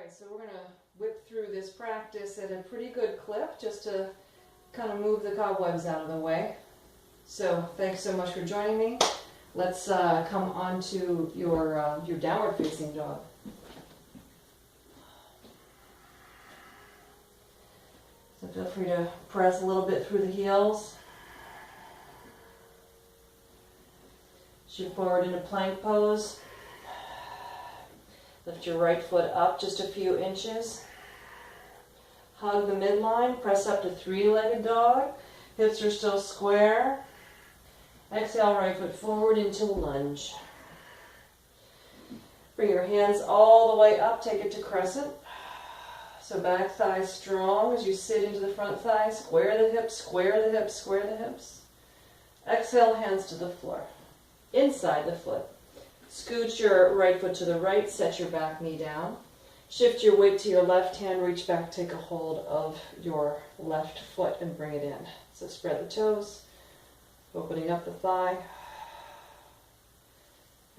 Alright, so we're going to whip through this practice at a pretty good clip just to kind of move the cobwebs out of the way. So thanks so much for joining me. Let's come on to your downward facing dog. So feel free to press a little bit through the heels. Shift forward into plank pose. Lift your right foot up just a few inches. Hug the midline. Press up to three-legged dog. Hips are still square. Exhale, right foot forward into lunge. Bring your hands all the way up. Take it to crescent. So back thigh strong as you sit into the front thigh. Square the hips, square the hips, square the hips. Exhale, hands to the floor. Inside the foot. Scoot your right foot to the right, set your back knee down. Shift your weight to your left hand, reach back, take a hold of your left foot and bring it in. So spread the toes, opening up the thigh.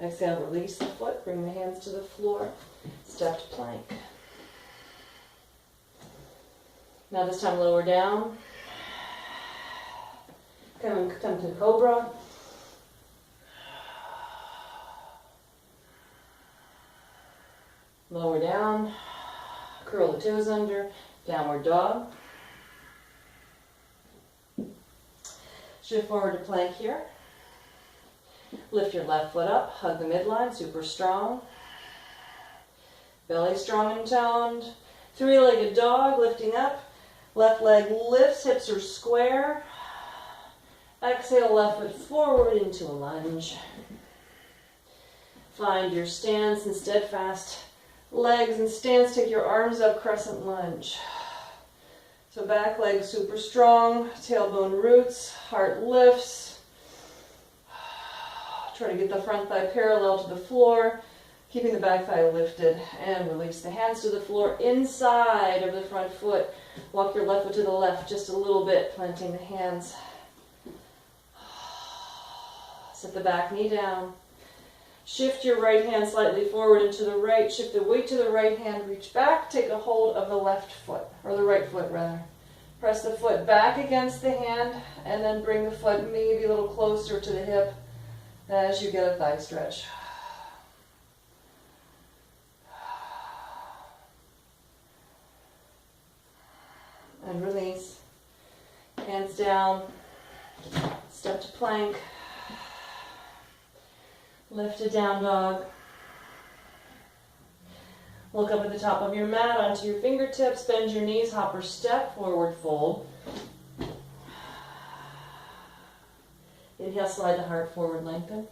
Exhale, release the foot, bring the hands to the floor, step to plank. Now this time lower down. Come to cobra. Lower down, curl the toes under, downward dog. Shift forward to plank here. Lift your left foot up, hug the midline, super strong. Belly strong and toned. Three-legged dog, lifting up. Left leg lifts, hips are square. Exhale, left foot forward into a lunge. Find your stance and steadfast legs and stance. Take your arms up, crescent lunge. So back leg super strong, tailbone roots, heart lifts. Try to get the front thigh parallel to the floor, keeping the back thigh lifted, and release the hands to the floor inside of the front foot. Walk your left foot to the left just a little bit, planting the hands. Set the back knee down. Shift your right hand slightly forward and to the right. Shift the weight to the right hand. Reach back. Take a hold of the left foot, or the right foot rather. Press the foot back against the hand and then bring the foot maybe a little closer to the hip as you get a thigh stretch. And release. Hands down. Step to plank. Lift a down dog. Look up at the top of your mat onto your fingertips. Bend your knees. Hopper step. Forward fold. Inhale, slide the heart forward, lengthen.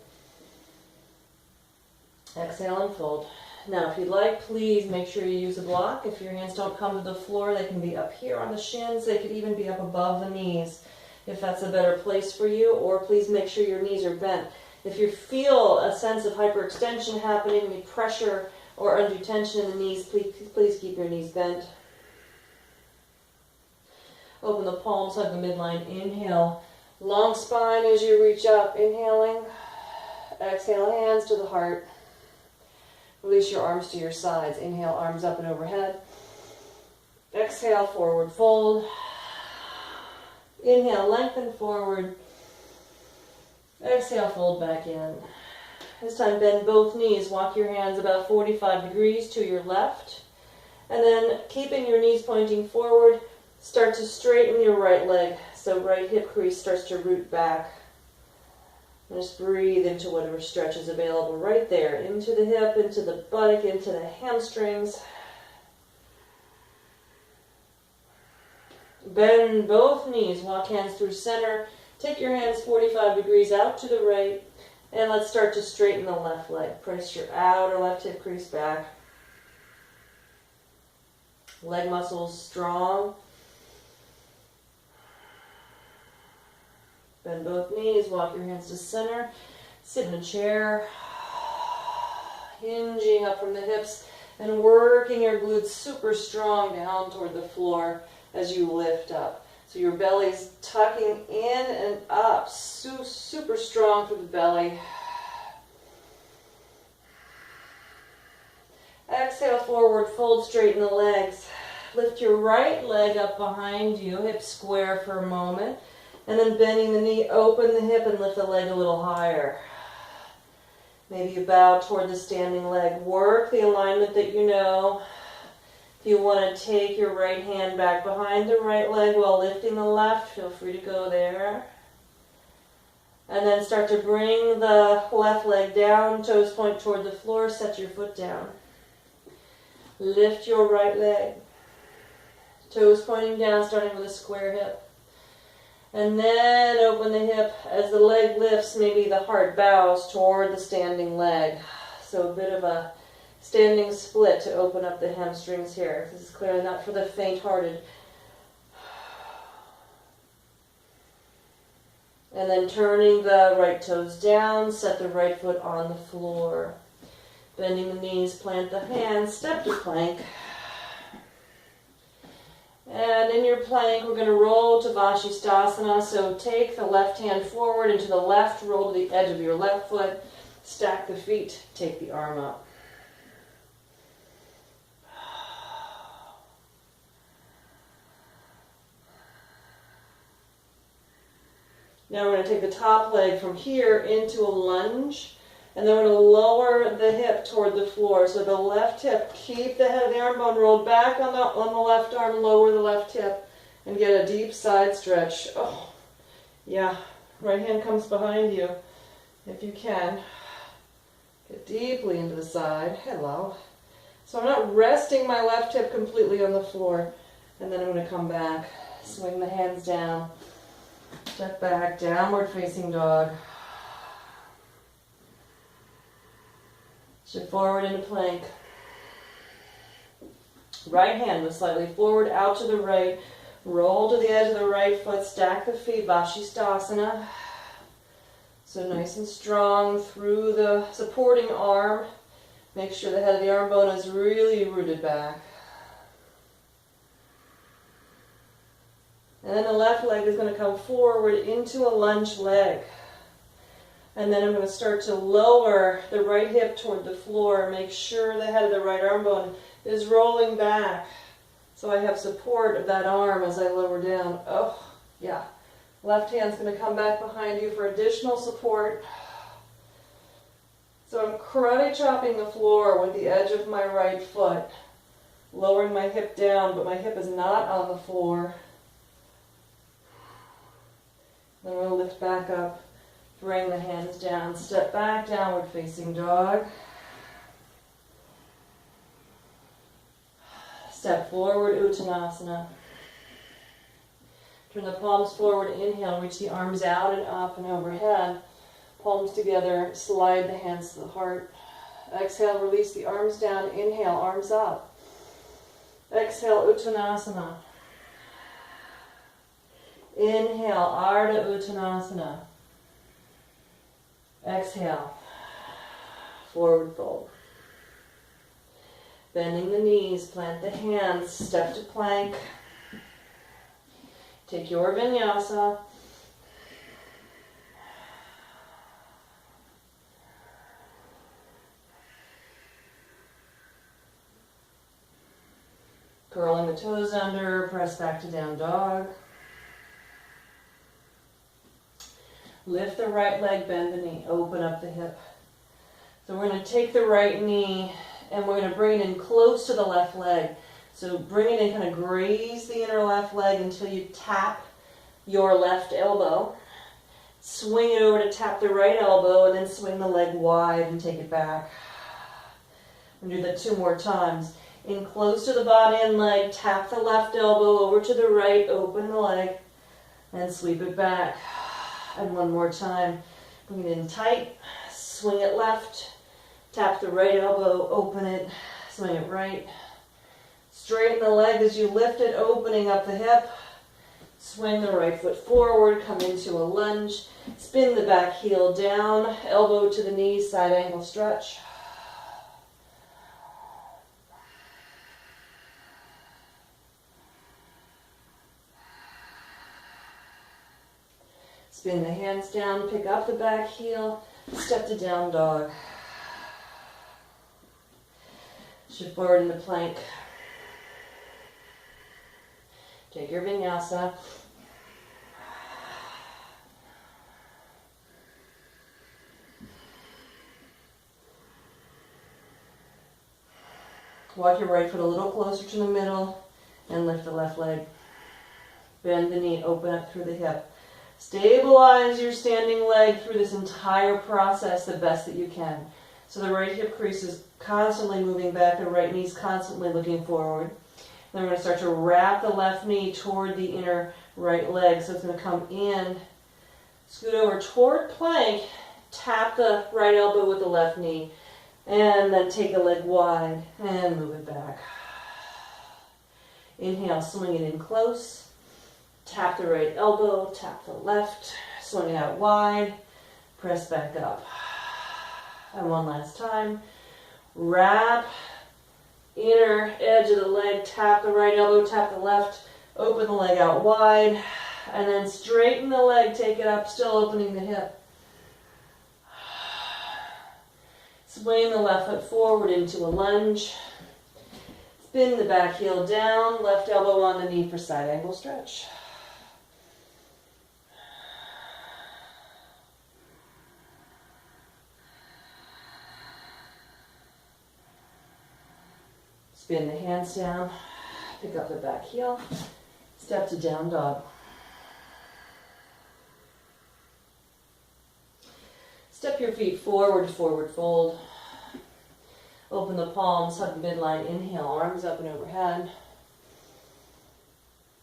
Exhale and fold. Now, if you'd like, please make sure you use a block. If your hands don't come to the floor, they can be up here on the shins. They could even be up above the knees if that's a better place for you. Or please make sure your knees are bent. If you feel a sense of hyperextension happening, any pressure or undue tension in the knees, please keep your knees bent. Open the palms, hug the midline. Inhale, long spine as you reach up. Inhaling. Exhale, hands to the heart. Release your arms to your sides. Inhale, arms up and overhead. Exhale, forward fold. Inhale, lengthen forward. Exhale, fold back in. This time bend both knees. Walk your hands about 45 degrees to your left. And then keeping your knees pointing forward, start to straighten your right leg. So right hip crease starts to root back. And just breathe into whatever stretch is available right there. Into the hip, into the buttock, into the hamstrings. Bend both knees. Walk hands through center. Take your hands 45 degrees out to the right, and let's start to straighten the left leg. Press your outer left hip crease back. Leg muscles strong. Bend both knees, walk your hands to center. Sit in a chair, hinging up from the hips, and working your glutes super strong down toward the floor as you lift up. So your belly's tucking in and up, super strong through the belly. Exhale. exhale, forward fold, straighten the legs. Lift your right leg up behind you, hip square for a moment, and then bending the knee, open the hip and lift the leg a little higher. Maybe you bow toward the standing leg. Work the alignment that you know. If you want to take your right hand back behind the right leg while lifting the left, feel free to go there. And then start to bring the left leg down, toes point toward the floor, set your foot down. Lift your right leg. Toes pointing down, starting with a square hip. And then open the hip. As the leg lifts, maybe the heart bows toward the standing leg. So a bit of a standing split to open up the hamstrings here. This is clearly not for the faint-hearted. And then turning the right toes down, set the right foot on the floor. Bending the knees, plant the hands, step to plank. And in your plank, we're going to roll to Vashisthasana. So take the left hand forward into the left, roll to the edge of your left foot, stack the feet, take the arm up. Now we're going to take the top leg from here into a lunge, and then we're going to lower the hip toward the floor. So the left hip, keep the head of the arm bone rolled back on the left arm, lower the left hip, and get a deep side stretch. Oh, yeah. Right hand comes behind you, if you can. Get deeply into the side. Hello. So I'm not resting my left hip completely on the floor, and then I'm going to come back, swing the hands down. Step back, downward facing dog. Shift forward into plank. Right hand moves slightly forward, out to the right. Roll to the edge of the right foot, stack the feet, Vashisthasana. So nice and strong through the supporting arm. Make sure the head of the arm bone is really rooted back. And then the left leg is going to come forward into a lunge leg. And then I'm going to start to lower the right hip toward the floor. Make sure the head of the right arm bone is rolling back. So I have support of that arm as I lower down. Oh, yeah. Left hand's going to come back behind you for additional support. So I'm karate chopping the floor with the edge of my right foot. Lowering my hip down, but my hip is not on the floor. Then we'll lift back up, bring the hands down, step back, downward facing dog. Step forward, Uttanasana. Turn the palms forward, inhale, reach the arms out and up and overhead. Palms together, slide the hands to the heart. Exhale, release the arms down, inhale, arms up. Exhale, Uttanasana. Inhale, Ardha Uttanasana. Exhale, forward fold. Bending the knees, plant the hands, step to plank. Take your vinyasa. Curling the toes under, press back to down dog. Lift the right leg, bend the knee, open up the hip. So we're going to take the right knee and we're going to bring it in close to the left leg. So bring it in, kind of graze the inner left leg until you tap your left elbow. Swing it over to tap the right elbow and then swing the leg wide and take it back. We'll do that 2 more times. In close to the body and leg, tap the left elbow over to the right, open the leg, and sweep it back. And 1 more time. Bring it in tight, swing it left, tap the right elbow, open it, swing it right. Straighten the leg as you lift it, opening up the hip. Swing the right foot forward, come into a lunge. Spin the back heel down, elbow to the knee, side angle stretch. Spin the hands down, pick up the back heel, step to down dog. Shift forward into plank. Take your vinyasa. Walk your right foot a little closer to the middle and lift the left leg. Bend the knee, open up through the hip. Stabilize your standing leg through this entire process the best that you can. So the right hip crease is constantly moving back, the right knee is constantly looking forward. Then we're going to start to wrap the left knee toward the inner right leg. So it's going to come in, scoot over toward plank, tap the right elbow with the left knee, and then take the leg wide and move it back. Inhale, swing it in close. Tap the right elbow, tap the left, swing it out wide, press back up. And one last time. Wrap, inner edge of the leg, tap the right elbow, tap the left, open the leg out wide, and then straighten the leg, take it up, still opening the hip. Swing the left foot forward into a lunge. Spin the back heel down, left elbow on the knee for side angle stretch. Spin the hands down, pick up the back heel, step to down dog. Step your feet forward, forward fold. Open the palms, hug midline, inhale, arms up and overhead.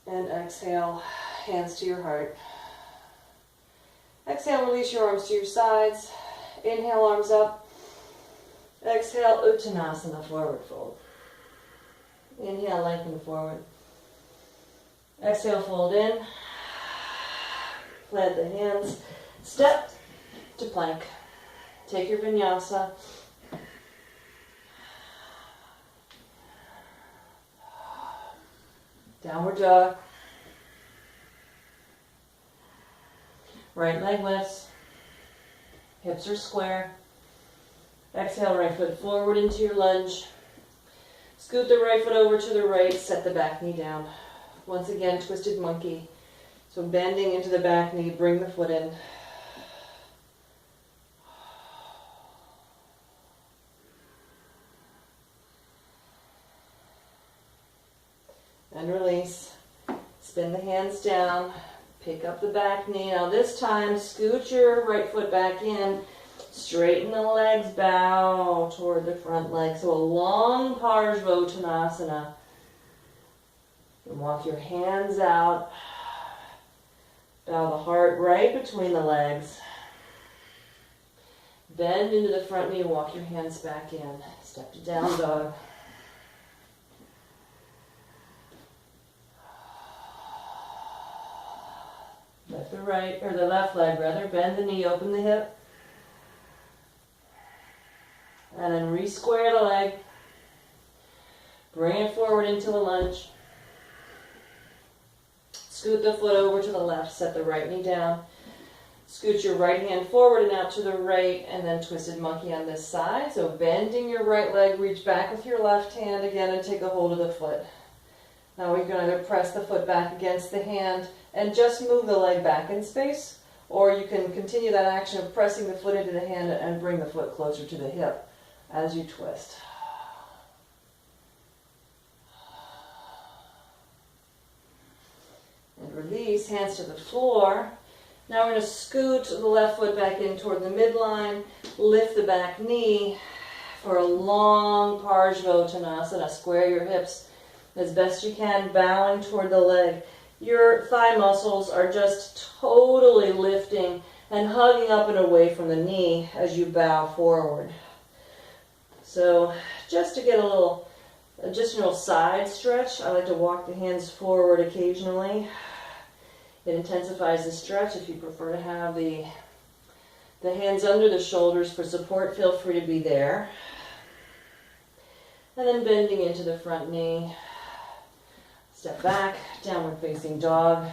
And exhale, hands to your heart. Exhale, release your arms to your sides. Inhale, arms up. Exhale, Uttanasana, forward fold. Inhale, lengthen forward. Exhale, fold in. Plant the hands. Step to plank. Take your vinyasa. Downward dog. Right leg lifts. Hips are square. Exhale, right foot forward into your lunge. Scoot the right foot over to the right, set the back knee down. Once again, twisted monkey. So bending into the back knee, bring the foot in. And release. Spin the hands down. Pick up the back knee. Now this time, scoot your right foot back in. Straighten the legs, bow toward the front leg. So a long Parsvottanasana. And walk your hands out. Bow the heart right between the legs. Bend into the front knee, walk your hands back in. Step to down dog. Lift the right, or the left leg rather. Bend the knee, open the hip. And then re-square the leg. Bring it forward into a lunge. Scoot the foot over to the left, set the right knee down. Scoot your right hand forward and out to the right, and then twisted monkey on this side. So bending your right leg, reach back with your left hand again and take a hold of the foot. Now we can either press the foot back against the hand and just move the leg back in space, or you can continue that action of pressing the foot into the hand and bring the foot closer to the hip as you twist. And release, hands to the floor. Now we're going to scoot the left foot back in toward the midline, lift the back knee for a long Parsvottanasana. Square your hips as best you can, bowing toward the leg. Your thigh muscles are just totally lifting and hugging up and away from the knee as you bow forward. So just to get a little additional side stretch, I like to walk the hands forward occasionally. It intensifies the stretch. If you prefer to have the hands under the shoulders for support, feel free to be there. And then bending into the front knee. Step back, downward facing dog.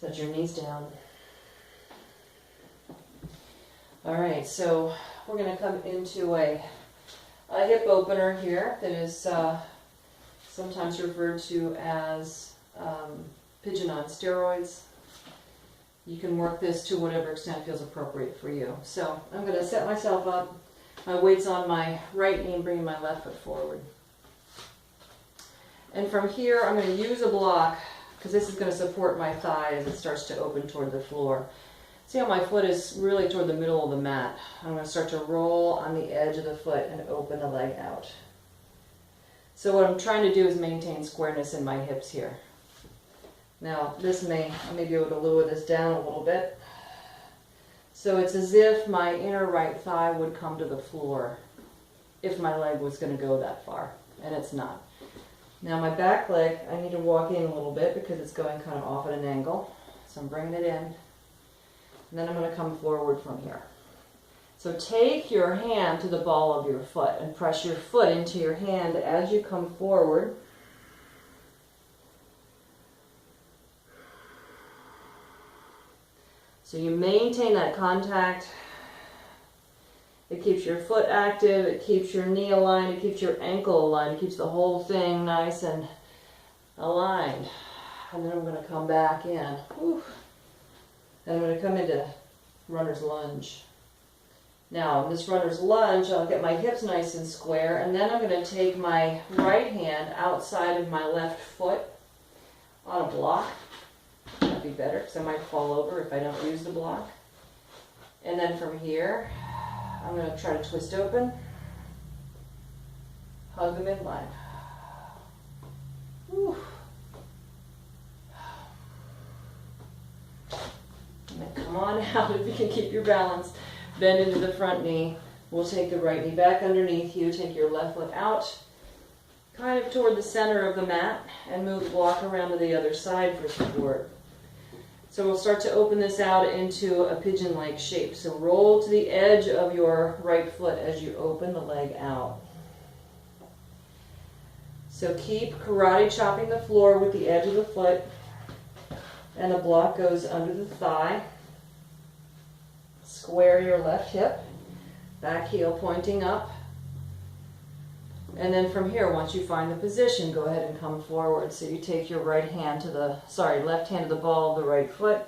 Set your knees down. All right, so we're going to come into a hip opener here that is sometimes referred to as pigeon on steroids. You can work this to whatever extent feels appropriate for you. So I'm going to set myself up. My weight's on my right knee and bringing my left foot forward. And from here, I'm going to use a block because this is going to support my thigh as it starts to open toward the floor. See how my foot is really toward the middle of the mat. I'm going to start to roll on the edge of the foot and open the leg out. So what I'm trying to do is maintain squareness in my hips here. Now I may be able to lower this down a little bit. So it's as if my inner right thigh would come to the floor if my leg was going to go that far, and it's not. Now my back leg, I need to walk in a little bit because it's going kind of off at an angle. So I'm bringing it in. And then I'm going to come forward from here. So take your hand to the ball of your foot and press your foot into your hand as you come forward. So you maintain that contact. It keeps your foot active, it keeps your knee aligned, it keeps your ankle aligned, it keeps the whole thing nice and aligned. And then I'm going to come back in. Whew. And I'm going to come into runner's lunge. Now, in this runner's lunge, I'll get my hips nice and square, and then I'm going to take my right hand outside of my left foot on a block. That'd be better, because I might fall over if I don't use the block. And then from here, I'm going to try to twist open, hug the midline. Whew. And then come on out if you can keep your balance. Bend into the front knee. We'll take the right knee back underneath you. Take your left foot out, kind of toward the center of the mat, and move the block around to the other side for support. So we'll start to open this out into a pigeon-like shape. So roll to the edge of your right foot as you open the leg out. So keep karate chopping the floor with the edge of the foot, and the block goes under the thigh. Square your left hip, back heel pointing up. And then from here, once you find the position, go ahead and come forward. So you take your left hand to the ball of the right foot.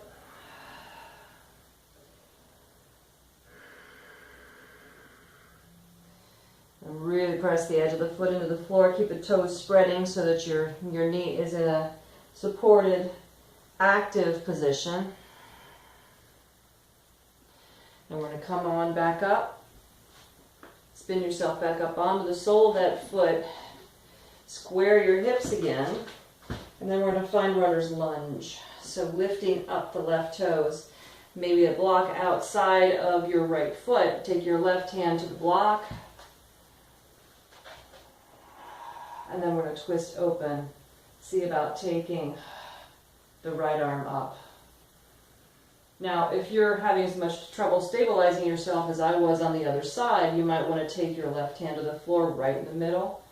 And really press the edge of the foot into the floor. Keep the toes spreading so that your knee is in a supported, active position. And we're going to come on back up. Spin yourself back up onto the sole of that foot. Square your hips again. And then we're going to find runner's lunge. So lifting up the left toes. Maybe a block outside of your right foot. Take your left hand to the block. And then we're going to twist open. See about taking the right arm up. Now, if you're having as much trouble stabilizing yourself as I was on the other side, you might want to take your left hand to the floor right in the middle,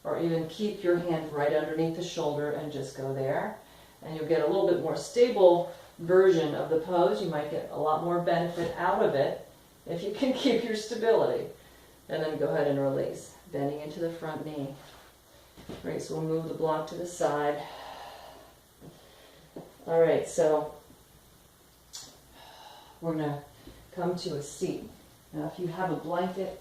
or even keep your hand right underneath the shoulder and just go there. And you'll get a little bit more stable version of the pose. You might get a lot more benefit out of it if you can keep your stability. And then go ahead and release, bending into the front knee. Great, so we'll move the block to the side. All right, so we're going to come to a seat. Now, if you have a blanket,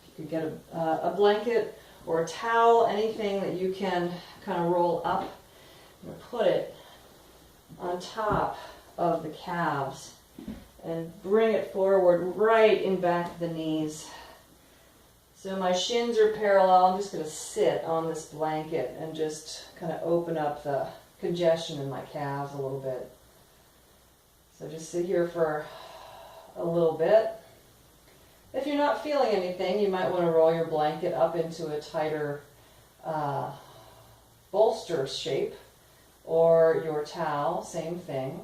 if you could get a blanket or a towel, anything that you can kind of roll up, I'm going to put it on top of the calves and bring it forward right in back of the knees. So my shins are parallel. I'm just going to sit on this blanket and just kind of open up the congestion in my calves a little bit. So just sit here for a little bit. If you're not feeling anything, you might want to roll your blanket up into a tighter bolster shape, or your towel, same thing.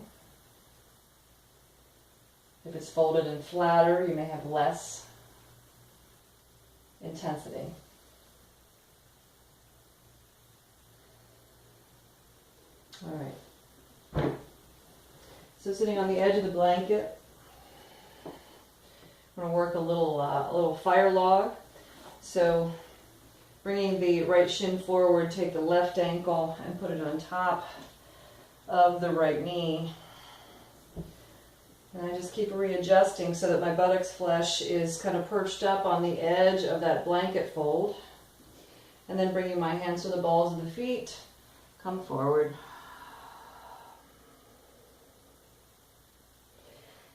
If it's folded and flatter, you may have less intensity. All right. So sitting on the edge of the blanket, I'm going to work a little firelog. So bringing the right shin forward, take the left ankle and put it on top of the right knee. And I just keep readjusting so that my buttocks flesh is kind of perched up on the edge of that blanket fold. And then bringing my hands to the balls of the feet, come forward.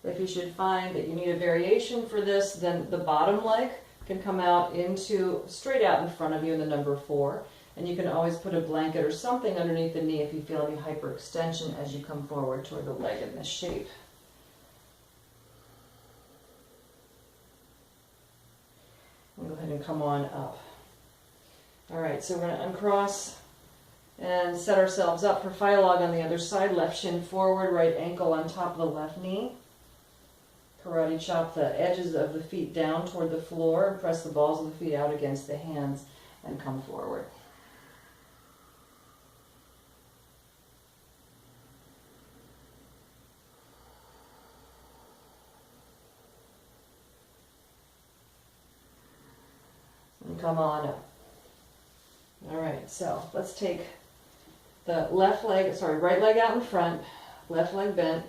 If you should find that you need a variation for this, then the bottom leg can come out into straight out in front of you in the number 4. And you can always put a blanket or something underneath the knee if you feel any hyperextension as you come forward toward the leg in this shape. And go ahead and come on up. All right, so we're going to uncross and set ourselves up for firelog on the other side. Left shin forward, right ankle on top of the left knee. Karate chop the edges of the feet down toward the floor and press the balls of the feet out against the hands and come forward. And come on up. All right, so let's take the right leg out in front, left leg bent.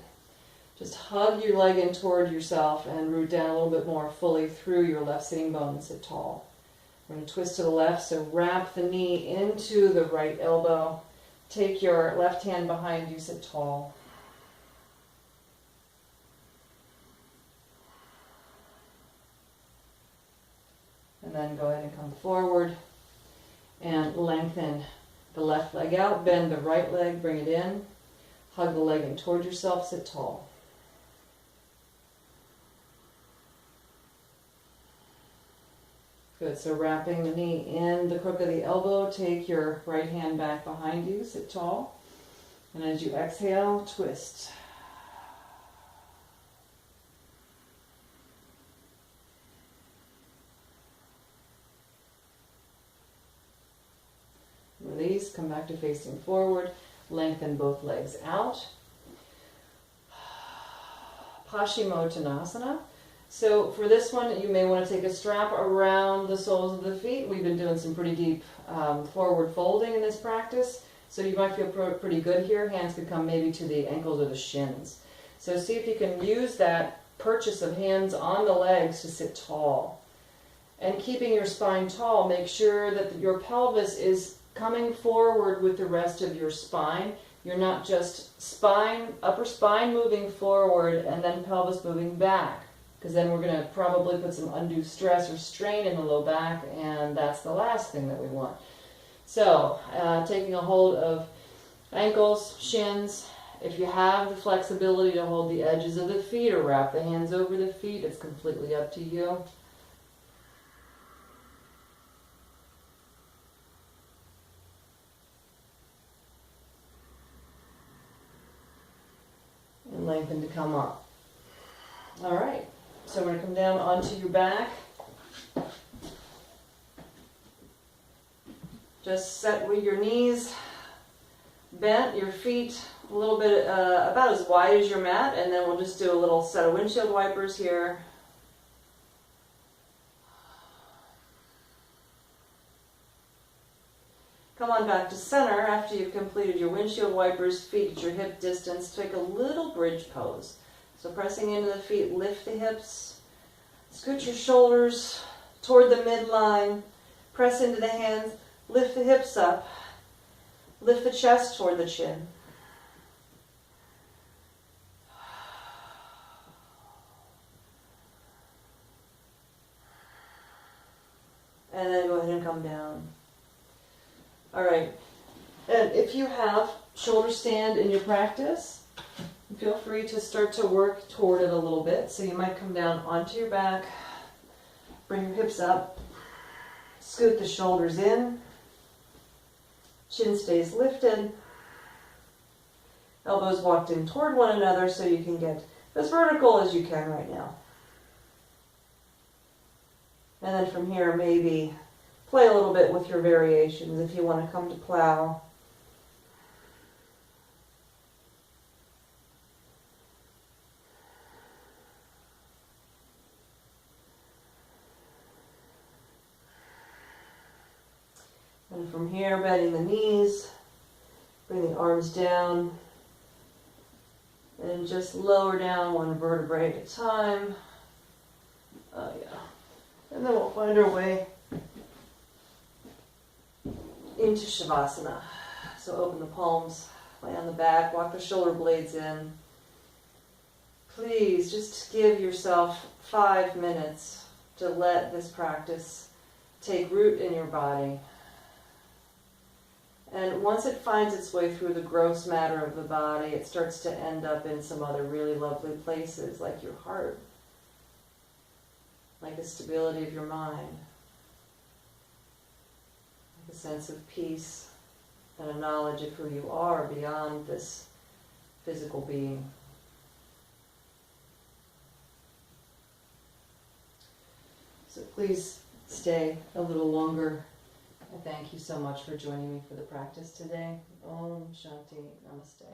Just hug your leg in toward yourself and root down a little bit more fully through your left sitting bone and sit tall. We're going to twist to the left, so wrap the knee into the right elbow. Take your left hand behind you, sit tall. And then go ahead and come forward and lengthen the left leg out, bend the right leg, bring it in, hug the leg in toward yourself, sit tall. Good, so wrapping the knee in the crook of the elbow, take your right hand back behind you, sit tall. And as you exhale, twist. Release, come back to facing forward, lengthen both legs out. Paschimottanasana. So for this one, you may want to take a strap around the soles of the feet. We've been doing some pretty deep forward folding in this practice, so you might feel pretty good here. Hands could come maybe to the ankles or the shins. So see if you can use that purchase of hands on the legs to sit tall. And keeping your spine tall, make sure that your pelvis is coming forward with the rest of your spine. You're not just upper spine moving forward and then pelvis moving back, because then we're going to probably put some undue stress or strain in the low back, and that's the last thing that we want. So, taking a hold of ankles, shins. If you have the flexibility to hold the edges of the feet or wrap the hands over the feet, it's completely up to you. And lengthen to come up. All right. So we're going to come down onto your back. Just set with your knees bent, your feet a little bit about as wide as your mat, and then we'll just do a little set of windshield wipers here. Come on back to center after you've completed your windshield wipers, feet at your hip distance. Take a little bridge pose. So pressing into the feet, lift the hips, scoot your shoulders toward the midline, press into the hands, lift the hips up, lift the chest toward the chin. And then go ahead and come down. All right, and if you have shoulder stand in your practice, feel free to start to work toward it a little bit. So you might come down onto your back, bring your hips up, scoot the shoulders in, chin stays lifted, elbows walked in toward one another so you can get as vertical as you can right now. And then from here, maybe play a little bit with your variations if you want to come to plow. And from here, bending the knees, bring the arms down, and just lower down one vertebrae at a time. Oh yeah. And then we'll find our way into Shavasana. So open the palms, lay on the back, walk the shoulder blades in. Please just give yourself 5 minutes to let this practice take root in your body. And once it finds its way through the gross matter of the body, it starts to end up in some other really lovely places, like your heart, like the stability of your mind, like a sense of peace and a knowledge of who you are beyond this physical being. So please stay a little longer. I thank you so much for joining me for the practice today. Om Shanti Namaste.